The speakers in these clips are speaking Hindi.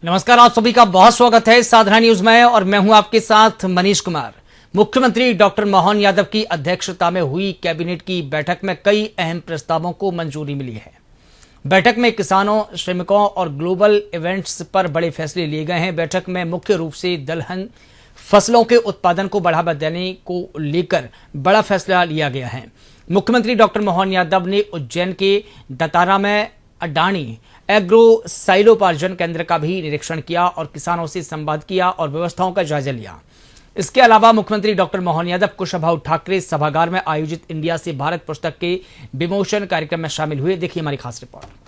नमस्कार, आप सभी का बहुत स्वागत है साधना न्यूज में और मैं हूं आपके साथ मनीष कुमार। मुख्यमंत्री डॉक्टर मोहन यादव की अध्यक्षता में हुई कैबिनेट की बैठक में कई अहम प्रस्तावों को मंजूरी मिली है। बैठक में किसानों, श्रमिकों और ग्लोबल इवेंट्स पर बड़े फैसले लिए गए हैं। बैठक में मुख्य रूप से दलहन फसलों के उत्पादन को बढ़ावा देने को लेकर बड़ा फैसला लिया गया है। मुख्यमंत्री डॉक्टर मोहन यादव ने उज्जैन के दतारा में अडानी एग्रो साइलोपार्जन केंद्र का भी निरीक्षण किया और किसानों से संवाद किया और व्यवस्थाओं का जायजा लिया। इसके अलावा मुख्यमंत्री डॉक्टर मोहन यादव कुशाभाऊ ठाकरे सभागार में आयोजित इंडिया से भारत पुस्तक के विमोचन कार्यक्रम में शामिल हुए। देखिए हमारी खास रिपोर्ट।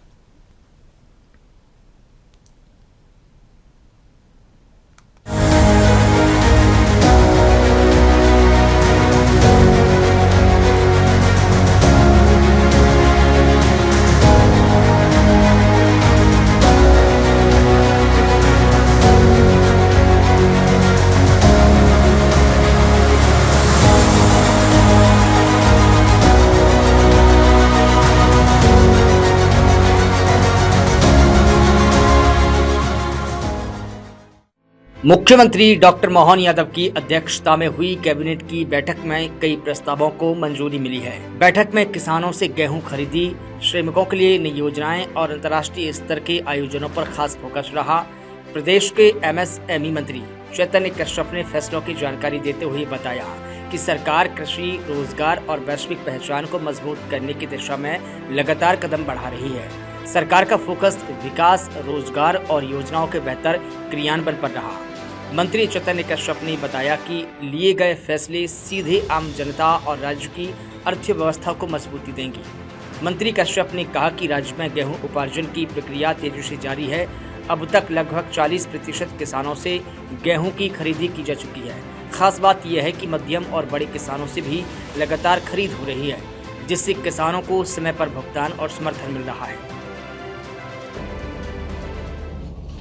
मुख्यमंत्री डॉक्टर मोहन यादव की अध्यक्षता में हुई कैबिनेट की बैठक में कई प्रस्तावों को मंजूरी मिली है। बैठक में किसानों से गेहूं खरीदी, श्रमिकों के लिए नई योजनाएं और अंतर्राष्ट्रीय स्तर के आयोजनों पर खास फोकस रहा। प्रदेश के एमएसएमई मंत्री चैतन्य कश्यप ने फैसलों की जानकारी देते हुए बताया कि सरकार कृषि, रोजगार और वैश्विक पहचान को मजबूत करने की दिशा में लगातार कदम बढ़ा रही है। सरकार का फोकस विकास, रोजगार और योजनाओं के बेहतर क्रियान्वयन पर रहा। मंत्री चैतन्य कश्यप ने बताया कि लिए गए फैसले सीधे आम जनता और राज्य की अर्थव्यवस्था को मजबूती देंगे। मंत्री कश्यप ने कहा कि राज्य में गेहूं उपार्जन की प्रक्रिया तेजी से जारी है। अब तक लगभग 40% किसानों से गेहूं की खरीदी की जा चुकी है। खास बात यह है कि मध्यम और बड़े किसानों से भी लगातार खरीद हो रही है, जिससे किसानों को समय पर भुगतान और समर्थन मिल रहा है।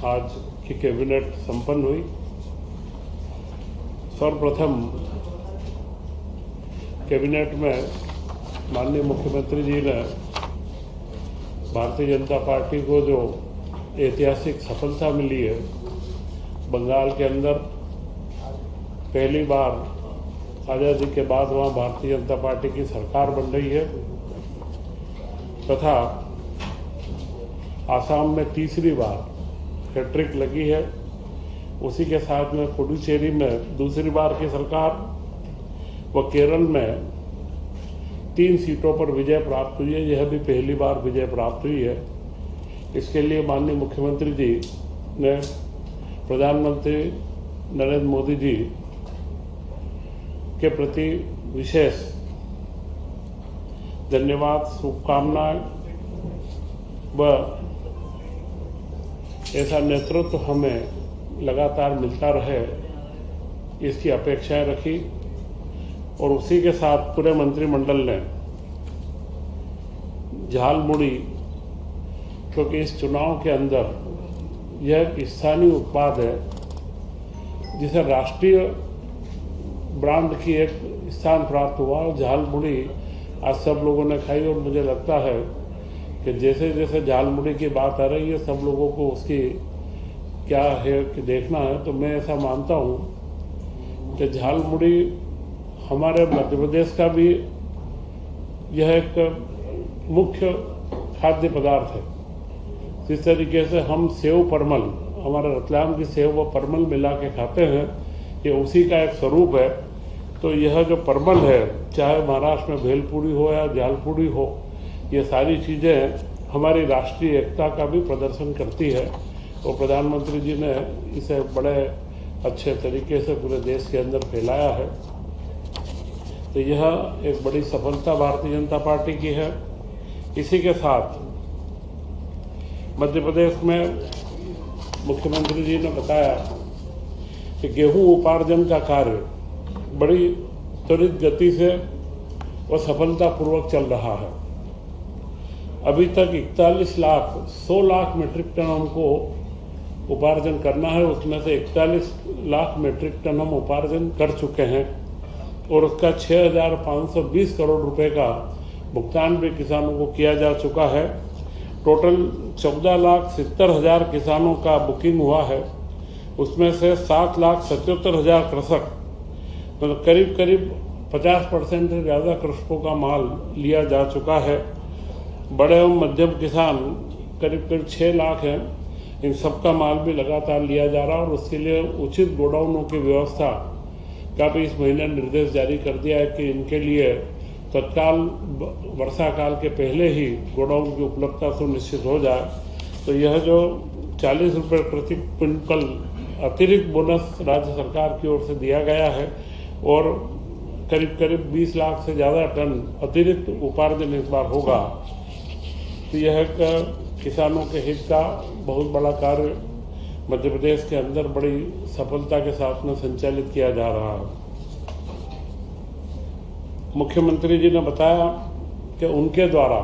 आज की कैबिनेट संपन्न हुई। सर्वप्रथम कैबिनेट में माननीय मुख्यमंत्री जी ने भारतीय जनता पार्टी को जो ऐतिहासिक सफलता मिली है, बंगाल के अंदर पहली बार आज़ादी के बाद वहाँ भारतीय जनता पार्टी की सरकार बन रही है तथा आसाम में तीसरी बार हैट्रिक लगी है। उसी के साथ में पुडुचेरी में दूसरी बार की सरकार व केरल में 3 सीटों पर विजय प्राप्त हुई है। यह भी पहली बार विजय प्राप्त हुई है। इसके लिए माननीय मुख्यमंत्री जी ने प्रधानमंत्री नरेंद्र मोदी जी के प्रति विशेष धन्यवाद, शुभकामनाएं व ऐसा नेतृत्व हमें लगातार मिलता रहे, इसकी अपेक्षाएं रखी। और उसी के साथ पूरे मंत्रिमंडल ने झालमुड़ी, क्योंकि इस चुनाव के अंदर यह एक स्थानीय उत्पाद है जिसे राष्ट्रीय ब्रांड की एक स्थान प्राप्त हुआ। झालमुड़ी आज सब लोगों ने खाई और मुझे लगता है कि जैसे जैसे झालमुड़ी की बात आ रही है, सब लोगों को उसकी क्या है कि देखना है। तो मैं ऐसा मानता हूँ कि झालमुड़ी हमारे मध्य प्रदेश का भी यह एक मुख्य खाद्य पदार्थ है। जिस तरीके से हम सेव परमल, हमारे रतलाम की सेव व परमल मिला के खाते हैं, ये उसी का एक स्वरूप है। तो यह जो परमल है, चाहे महाराष्ट्र में भेलपूरी हो या झालपुड़ी हो, ये सारी चीज़ें हमारी राष्ट्रीय एकता का भी प्रदर्शन करती है। तो प्रधानमंत्री जी ने इसे बड़े अच्छे तरीके से पूरे देश के अंदर फैलाया है। तो यह एक बड़ी सफलता भारतीय जनता पार्टी की है। इसी के साथ मध्य प्रदेश में मुख्यमंत्री जी ने बताया कि गेहूं उपार्जन का कार्य बड़ी त्वरित गति से और सफलतापूर्वक चल रहा है। अभी तक 100 लाख मीट्रिक टन हमको उपार्जन करना है। उसमें से 41 लाख मीट्रिक टन हम उपार्जन कर चुके हैं और उसका 6,520 करोड़ रुपए का भुगतान भी किसानों को किया जा चुका है। टोटल 14,70,000 किसानों का बुकिंग हुआ है। उसमें से 7,77,000 कृषक, मतलब करीब करीब 50% से ज़्यादा कृषकों का माल लिया जा चुका है। बड़े एवं मध्यम किसान करीब करीब 6 लाख हैं। इन सबका माल भी लगातार लिया जा रहा है और उसके लिए उचित गोडाउनों की व्यवस्था का भी इस महीने निर्देश जारी कर दिया है कि इनके लिए तत्काल वर्षा काल के पहले ही गोडाउन की उपलब्धता सुनिश्चित हो जाए। तो यह जो 40 रुपये प्रति क्विंटल अतिरिक्त बोनस राज्य सरकार की ओर से दिया गया है और करीब करीब 20 लाख से ज़्यादा टन अतिरिक्त उपार्जन इस बार होगा। तो यह किसानों के हित का बहुत बड़ा कार्य मध्य प्रदेश के अंदर बड़ी सफलता के साथ में संचालित किया जा रहा है। मुख्यमंत्री जी ने बताया कि उनके द्वारा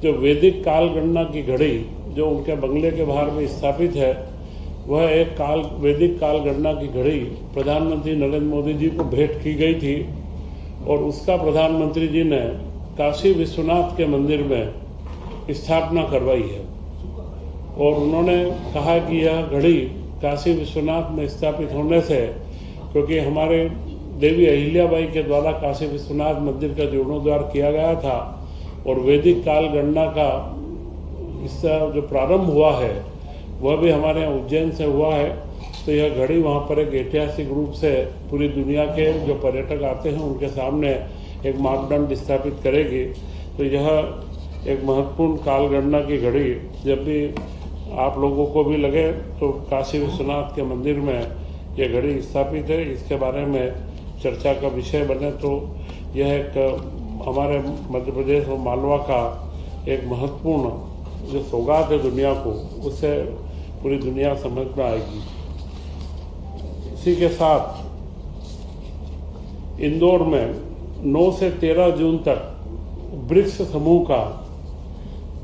जो वैदिक काल गणना की घड़ी जो उनके बंगले के बाहर में स्थापित है, वह एक वैदिक काल गणना की घड़ी प्रधानमंत्री नरेंद्र मोदी जी को भेंट की गई थी और उसका प्रधानमंत्री जी ने काशी विश्वनाथ के मंदिर में स्थापना करवाई है। और उन्होंने कहा कि यह घड़ी काशी विश्वनाथ में स्थापित होने से, क्योंकि हमारे देवी अहिल्याबाई के द्वारा काशी विश्वनाथ मंदिर का जीर्णोद्धार किया गया था और वैदिक काल गणना का इसका जो प्रारंभ हुआ है वह भी हमारे यहाँ उज्जैन से हुआ है। तो यह घड़ी वहाँ पर एक ऐतिहासिक रूप से पूरी दुनिया के जो पर्यटक आते हैं उनके सामने एक मापदंड स्थापित करेगी। तो यह एक महत्वपूर्ण काल गणना की घड़ी जब भी आप लोगों को भी लगे तो काशी विश्वनाथ के मंदिर में यह घड़ी स्थापित है, इसके बारे में चर्चा का विषय बने तो यह एक हमारे मध्य प्रदेश और मालवा का एक महत्वपूर्ण जो सौगात है दुनिया को, उससे पूरी दुनिया समझ में आएगी। इसी के साथ इंदौर में 9 से 13 जून तक ब्रिक्स समूह का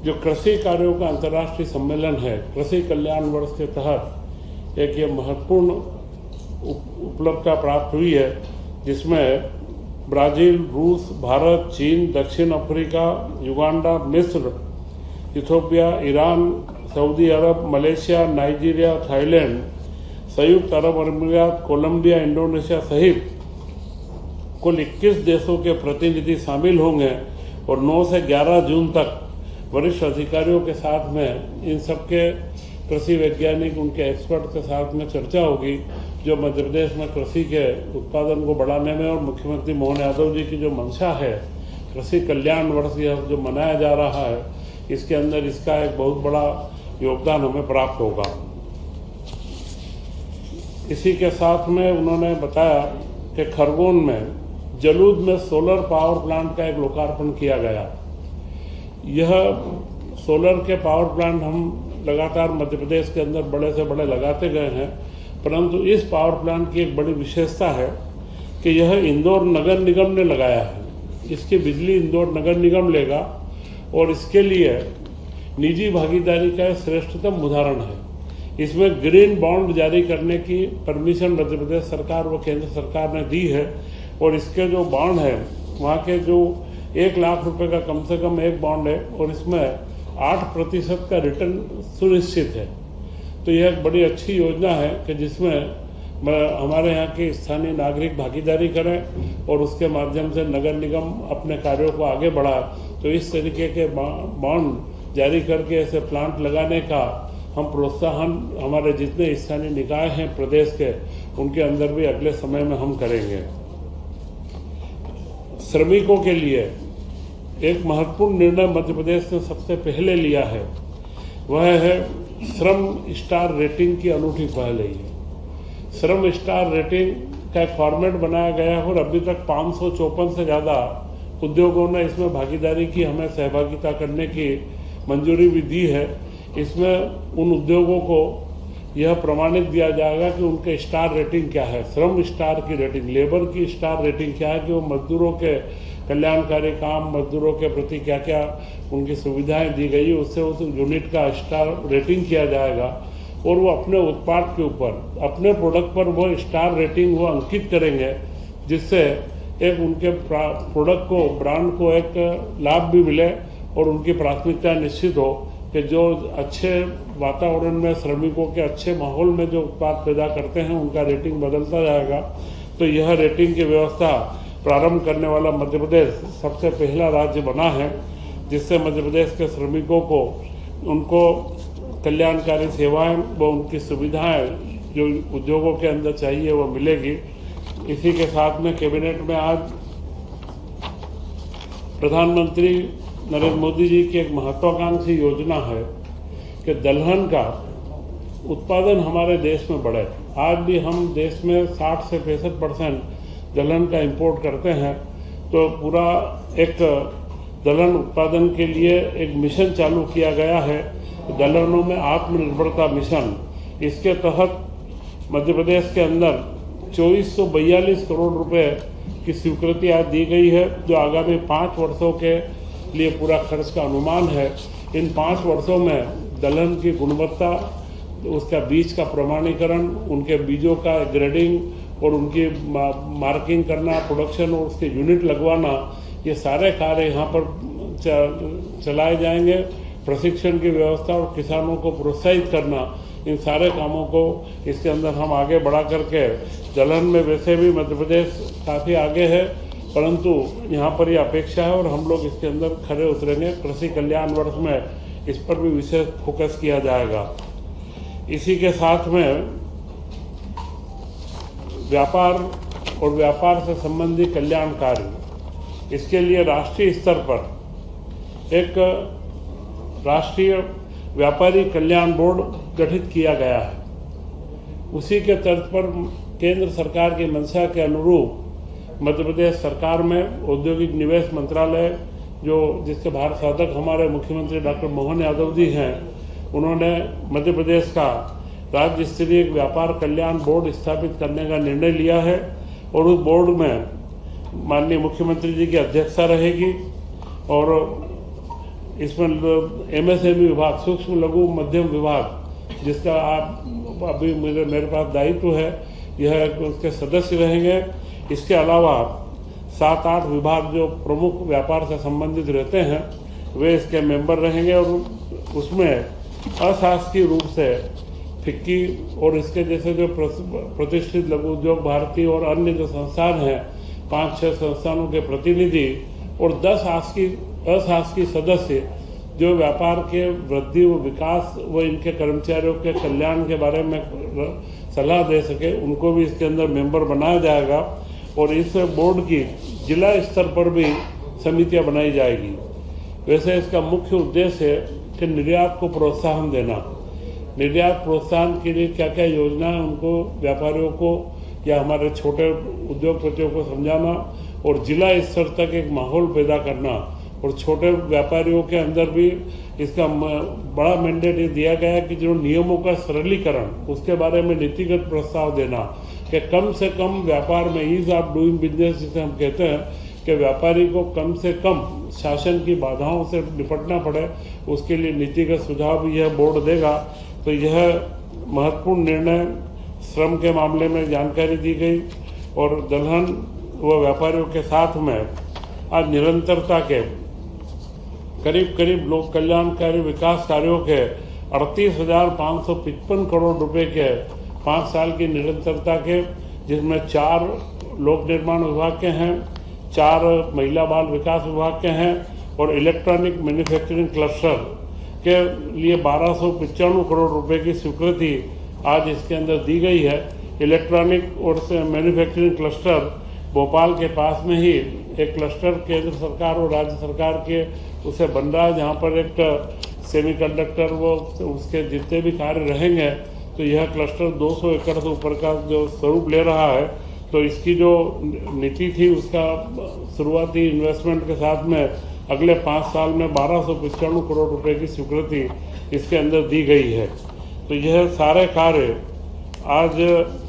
जो कृषि कार्यों का अंतर्राष्ट्रीय सम्मेलन है, कृषि कल्याण वर्ष के तहत एक ये महत्वपूर्ण उपलब्धता प्राप्त हुई है, जिसमें ब्राजील, रूस, भारत, चीन, दक्षिण अफ्रीका, युगांडा, मिस्र, इथियोपिया, ईरान, सऊदी अरब, मलेशिया, नाइजीरिया, थाईलैंड, संयुक्त अरब अमीरात, कोलंबिया, इंडोनेशिया सहित कुल 21 देशों के प्रतिनिधि शामिल होंगे और 9 से 11 जून तक वरिष्ठ अधिकारियों के साथ में इन सबके कृषि वैज्ञानिक, उनके एक्सपर्ट के साथ में चर्चा होगी जो मध्य प्रदेश में कृषि के उत्पादन को बढ़ाने में और मुख्यमंत्री मोहन यादव जी की जो मंशा है कृषि कल्याण वर्ष यह जो मनाया जा रहा है, इसके अंदर इसका एक बहुत बड़ा योगदान हमें प्राप्त होगा। इसी के साथ में उन्होंने बताया कि खरगोन में जलूद में सोलर पावर प्लांट का एक लोकार्पण किया गया। यह सोलर के पावर प्लांट हम लगातार मध्य प्रदेश के अंदर बड़े से बड़े लगाते गए हैं, परंतु इस पावर प्लांट की एक बड़ी विशेषता है कि यह इंदौर नगर निगम ने लगाया है। इसकी बिजली इंदौर नगर निगम लेगा और इसके लिए निजी भागीदारी का श्रेष्ठतम उदाहरण है। इसमें ग्रीन बॉन्ड जारी करने की परमिशन मध्य प्रदेश सरकार व केंद्र सरकार ने दी है और इसके जो बॉन्ड है वहाँ के जो 1 लाख रुपए का कम से कम एक बॉन्ड है और इसमें 8% का रिटर्न सुनिश्चित है। तो यह एक बड़ी अच्छी योजना है कि जिसमें हमारे यहाँ के स्थानीय नागरिक भागीदारी करें और उसके माध्यम से नगर निगम अपने कार्यों को आगे बढ़ाए। तो इस तरीके के बॉन्ड जारी करके ऐसे प्लांट लगाने का हम प्रोत्साहन हमारे जितने स्थानीय निकाय हैं प्रदेश के, उनके अंदर भी अगले समय में हम करेंगे। श्रमिकों के लिए एक महत्वपूर्ण निर्णय मध्य प्रदेश ने सबसे पहले लिया है, वह है श्रम स्टार रेटिंग की अनूठी पहल है। श्रम स्टार रेटिंग का एक फॉर्मेट बनाया गया है और अभी तक 554 से ज़्यादा उद्योगों ने इसमें भागीदारी की, हमें सहभागिता करने की मंजूरी भी दी है। इसमें उन उद्योगों को यह प्रमाणित दिया जाएगा कि उनके स्टार रेटिंग क्या है, श्रम स्टार की रेटिंग, लेबर की स्टार रेटिंग क्या है, कि वो मजदूरों के कल्याणकारी काम, मजदूरों के प्रति क्या क्या उनकी सुविधाएं दी गई, उससे उस यूनिट का स्टार रेटिंग किया जाएगा और वो अपने उत्पाद के ऊपर, अपने प्रोडक्ट पर वो स्टार रेटिंग वो अंकित करेंगे, जिससे एक उनके प्रोडक्ट को, ब्रांड को एक लाभ भी मिले और उनकी प्राथमिकता निश्चित हो कि जो अच्छे वातावरण में श्रमिकों के अच्छे माहौल में जो उत्पाद पैदा करते हैं उनका रेटिंग बदलता जाएगा। तो यह रेटिंग की व्यवस्था प्रारंभ करने वाला मध्य प्रदेश सबसे पहला राज्य बना है, जिससे मध्य प्रदेश के श्रमिकों को उनको कल्याणकारी सेवाएं व उनकी सुविधाएं जो उद्योगों के अंदर चाहिए वो मिलेगी। इसी के साथ में कैबिनेट में आज प्रधानमंत्री नरेंद्र मोदी जी की एक महत्वाकांक्षी योजना है कि दलहन का उत्पादन हमारे देश में बढ़े। आज भी हम देश में 60 से 65% दलहन का इंपोर्ट करते हैं। तो पूरा एक दलहन उत्पादन के लिए एक मिशन चालू किया गया है, दलहनों में आत्मनिर्भरता मिशन। इसके तहत मध्य प्रदेश के अंदर 2442 करोड़ रुपए की स्वीकृति आज दी गई है, जो आगामी 5 वर्षों के लिए पूरा खर्च का अनुमान है। इन 5 वर्षों में दलहन की गुणवत्ता, उसका बीज का प्रमाणीकरण, उनके बीजों का ग्रेडिंग और उनकी मार्किंग करना, प्रोडक्शन और उसके यूनिट लगवाना, ये सारे कार्य यहाँ पर चलाए जाएंगे। प्रशिक्षण की व्यवस्था और किसानों को प्रोत्साहित करना, इन सारे कामों को इसके अंदर हम आगे बढ़ा करके, दलहन में वैसे भी मध्य प्रदेश काफ़ी आगे है, परंतु यहाँ पर ये अपेक्षा है और हम लोग इसके अंदर खरे उतरेंगे। कृषि कल्याण वर्ष में इस पर भी विशेष फोकस किया जाएगा। इसी के साथ में व्यापार और व्यापार से संबंधित कल्याण कार्य, इसके लिए राष्ट्रीय स्तर पर एक राष्ट्रीय व्यापारी कल्याण बोर्ड गठित किया गया है। उसी के तर्ज पर केंद्र सरकार की मंशा के अनुरूप मध्य प्रदेश सरकार में औद्योगिक निवेश मंत्रालय, जो जिसके भारत साधक हमारे मुख्यमंत्री डॉक्टर मोहन यादव जी हैं, उन्होंने मध्य प्रदेश का राज्य स्तरीय व्यापार कल्याण बोर्ड स्थापित करने का निर्णय लिया है और उस बोर्ड में माननीय मुख्यमंत्री जी की अध्यक्षता रहेगी और इसमें MSME विभाग, सूक्ष्म लघु मध्यम विभाग, जिसका आप अभी मेरे पास दायित्व है, यह उसके सदस्य रहेंगे। इसके अलावा 7-8 विभाग जो प्रमुख व्यापार से संबंधित रहते हैं वे इसके मेंबर रहेंगे और उसमें अशासकीय रूप से फिक्की और इसके जैसे जो प्रतिष्ठित लघु उद्योग भारती और अन्य जो संस्थान हैं, 5-6 संस्थानों के प्रतिनिधि और 10 अशासकीय सदस्य जो व्यापार के वृद्धि व विकास व इनके कर्मचारियों के कल्याण के बारे में सलाह दे सके, उनको भी इसके अंदर मेंबर बनाया जाएगा। और इस बोर्ड की जिला स्तर पर भी समितियां बनाई जाएगी। वैसे इसका मुख्य उद्देश्य है कि निर्यात को प्रोत्साहन देना। निर्यात प्रोत्साहन के लिए क्या क्या योजना है उनको, व्यापारियों को या हमारे छोटे उद्योगपतियों को समझाना और जिला स्तर तक एक माहौल पैदा करना और छोटे व्यापारियों के अंदर भी इसका बड़ा मैंडेट ये दिया गया है कि जो नियमों का सरलीकरण, उसके बारे में नीतिगत प्रस्ताव देना कि कम से कम व्यापार में ईज ऑफ डूइंग बिजनेस जिसे हम कहते हैं कि व्यापारी को कम से कम शासन की बाधाओं से निपटना पड़े, उसके लिए नीतिगत सुझाव भी यह बोर्ड देगा। तो यह महत्वपूर्ण निर्णय श्रम के मामले में जानकारी दी गई और दलहन व व्यापारियों के साथ में आज निरंतरता के करीब लोक कल्याणकारी विकास कार्यों के 38,555 करोड़ रुपए के 5 साल की निरंतरता के, जिसमें 4 लोक निर्माण विभाग के हैं, 4 महिला बाल विकास विभाग के हैं और इलेक्ट्रॉनिक मैन्युफैक्चरिंग क्लस्टर के लिए 1295 करोड़ रुपए की स्वीकृति आज इसके अंदर दी गई है। इलेक्ट्रॉनिक और मैन्युफैक्चरिंग क्लस्टर भोपाल के पास में ही एक क्लस्टर केंद्र सरकार और राज्य सरकार के उसे बन रहा है, जहाँ पर एक सेमीकंडक्टर वो उसके जितने भी कार्य रहेंगे, तो यह क्लस्टर 200 एकड़ से ऊपर का जो स्वरूप ले रहा है। तो इसकी जो नीति थी उसका शुरुआती इन्वेस्टमेंट के साथ में अगले 5 साल में 1295 करोड़ रुपए की स्वीकृति इसके अंदर दी गई है। तो यह सारे कार्य आज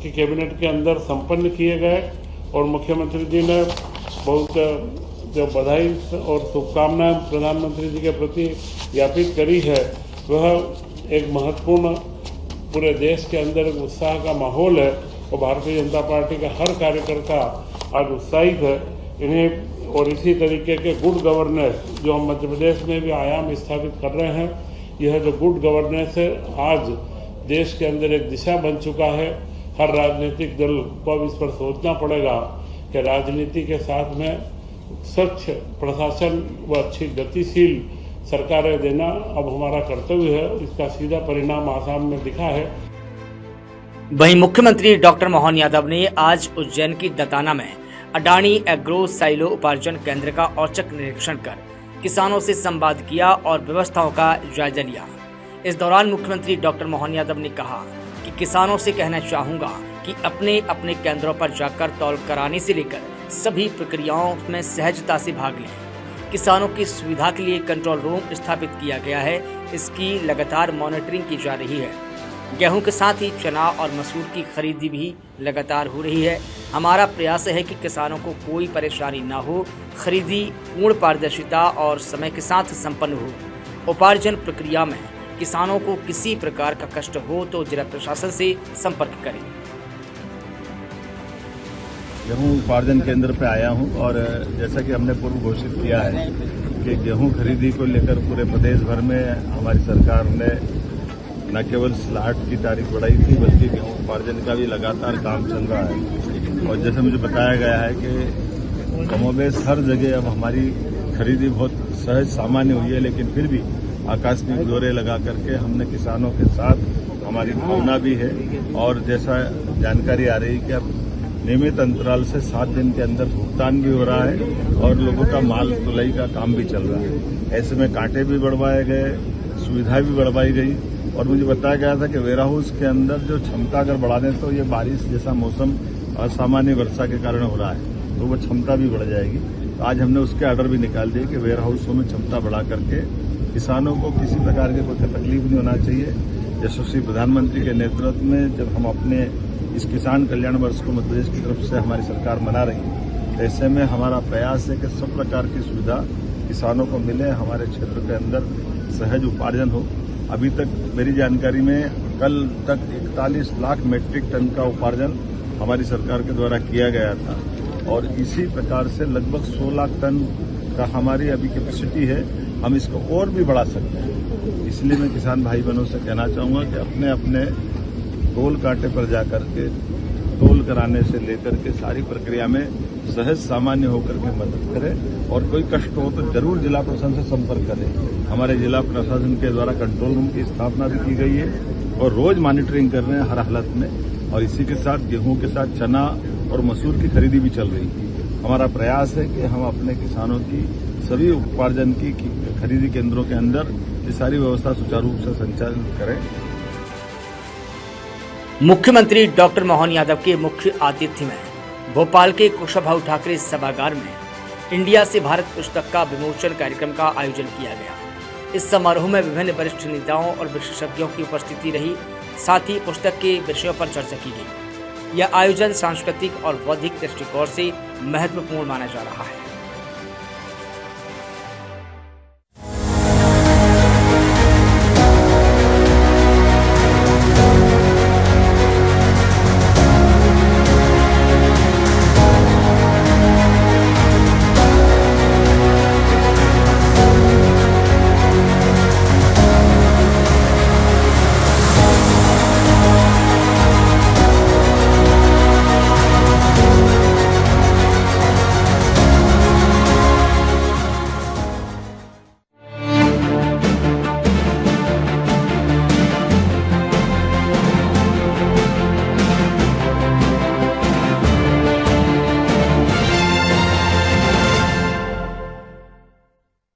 की कैबिनेट के अंदर संपन्न किए गए और मुख्यमंत्री जी ने बहुत जो बधाई और शुभकामनाएं प्रधानमंत्री जी के प्रति ज्ञापित करी है, वह एक महत्वपूर्ण पूरे देश के अंदर एक उत्साह का माहौल है और भारतीय जनता पार्टी का हर कार्यकर्ता आज उत्साहित है इन्हें। और इसी तरीके के गुड गवर्नेंस जो हम मध्य प्रदेश में भी आयाम स्थापित कर रहे हैं, यह जो गुड गवर्नेंस है आज देश के अंदर एक दिशा बन चुका है। हर राजनीतिक दल को अब इस पर सोचना पड़ेगा कि राजनीति के साथ में स्वच्छ प्रशासन व अच्छी गतिशील सरकारें देना अब हमारा कर्तव्य है। इसका सीधा परिणाम आसाम में दिखा है। वहीं मुख्यमंत्री डॉक्टर मोहन यादव ने आज उज्जैन की दताना में अडानी एग्रो साइलो उपार्जन केंद्र का औचक निरीक्षण कर किसानों से संवाद किया और व्यवस्थाओं का जायजा लिया। इस दौरान मुख्यमंत्री डॉक्टर मोहन यादव ने कहा कि किसानों से कहना चाहूंगा कि अपने अपने केंद्रों पर जाकर तौल कराने से लेकर सभी प्रक्रियाओं में सहजता से भाग लें। किसानों की सुविधा के लिए कंट्रोल रूम स्थापित किया गया है, इसकी लगातार मॉनिटरिंग की जा रही है। गेहूं के साथ ही चना और मसूर की खरीदी भी लगातार हो रही है। हमारा प्रयास है कि किसानों को कोई परेशानी न हो, खरीदी पूर्ण पारदर्शिता और समय के साथ संपन्न हो। उपार्जन प्रक्रिया में किसानों को किसी प्रकार का कष्ट हो तो जिला प्रशासन से संपर्क करें। गेहूं उपार्जन केंद्र पे आया हूं और जैसा कि हमने पूर्व घोषित किया है कि गेहूं खरीदी को लेकर पूरे प्रदेश भर में हमारी सरकार ने न केवल स्लाट की तारीख बढ़ाई थी बल्कि गेहूं उपार्जन का भी लगातार काम चल रहा है। और जैसे मुझे बताया गया है कि कमोबेश हर जगह अब हमारी खरीदी बहुत सहज सामान्य हुई है, लेकिन फिर भी आकस्मिक दौरे लगा करके हमने किसानों के साथ हमारी भावना भी है। और जैसा जानकारी आ रही कि अब नियमित अंतराल से 7 दिन के अंदर भुगतान भी हो रहा है और लोगों का माल तुलाई का काम भी चल रहा है। ऐसे में कांटे भी बढ़वाए गए, सुविधा भी बढ़वाई गई और मुझे बताया गया था कि वेयर हाउस के अंदर जो क्षमता अगर बढ़ा दें तो ये बारिश जैसा मौसम असामान्य वर्षा के कारण हो रहा है तो वो क्षमता भी बढ़ जाएगी। तो आज हमने उसके ऑर्डर भी निकाल दिए कि वेयर हाउसों में क्षमता बढ़ा करके किसानों को किसी प्रकार की कोई तकलीफ नहीं होना चाहिए। यशस्वी प्रधानमंत्री के नेतृत्व में जब हम अपने इस किसान कल्याण वर्ष को मध्य प्रदेश की तरफ से हमारी सरकार मना रही है, तो ऐसे में हमारा प्रयास है कि सब प्रकार की सुविधा किसानों को मिले, हमारे क्षेत्र के अंदर सहज उपार्जन हो। अभी तक मेरी जानकारी में कल तक 41 लाख मीट्रिक टन का उपार्जन हमारी सरकार के द्वारा किया गया था और इसी प्रकार से लगभग 100 लाख टन का हमारी अभी कैपेसिटी है। हम इसको और भी बढ़ा सकते हैं। इसलिए मैं किसान भाई बहनों से कहना चाहूंगा कि अपने अपने टोल कांटे पर जाकर के टोल कराने से लेकर के सारी प्रक्रिया में सहज सामान्य होकर के मदद करें और कोई कष्ट हो तो जरूर जिला प्रशासन से संपर्क करें। हमारे जिला प्रशासन के द्वारा कंट्रोल रूम की स्थापना भी की गई है और रोज मॉनिटरिंग कर रहे हैं हर हालत में। और इसी के साथ गेहूं के साथ चना और मसूर की खरीदी भी चल रही है। हमारा प्रयास है कि हम अपने किसानों की सभी उपार्जन की खरीदी केंद्रों के अंदर ये सारी व्यवस्था सुचारू रूप से संचालित करें। मुख्यमंत्री डॉक्टर मोहन यादव के मुख्य आतिथ्य में भोपाल के कुशाभाऊ ठाकरे सभागार में इंडिया से भारत पुस्तक का विमोचन कार्यक्रम का आयोजन किया गया। इस समारोह में विभिन्न वरिष्ठ नेताओं और विशेषज्ञों की उपस्थिति रही, साथ ही पुस्तक के विषयों पर चर्चा की गई। यह आयोजन सांस्कृतिक और बौद्धिक दृष्टिकोण से महत्वपूर्ण माना जा रहा है।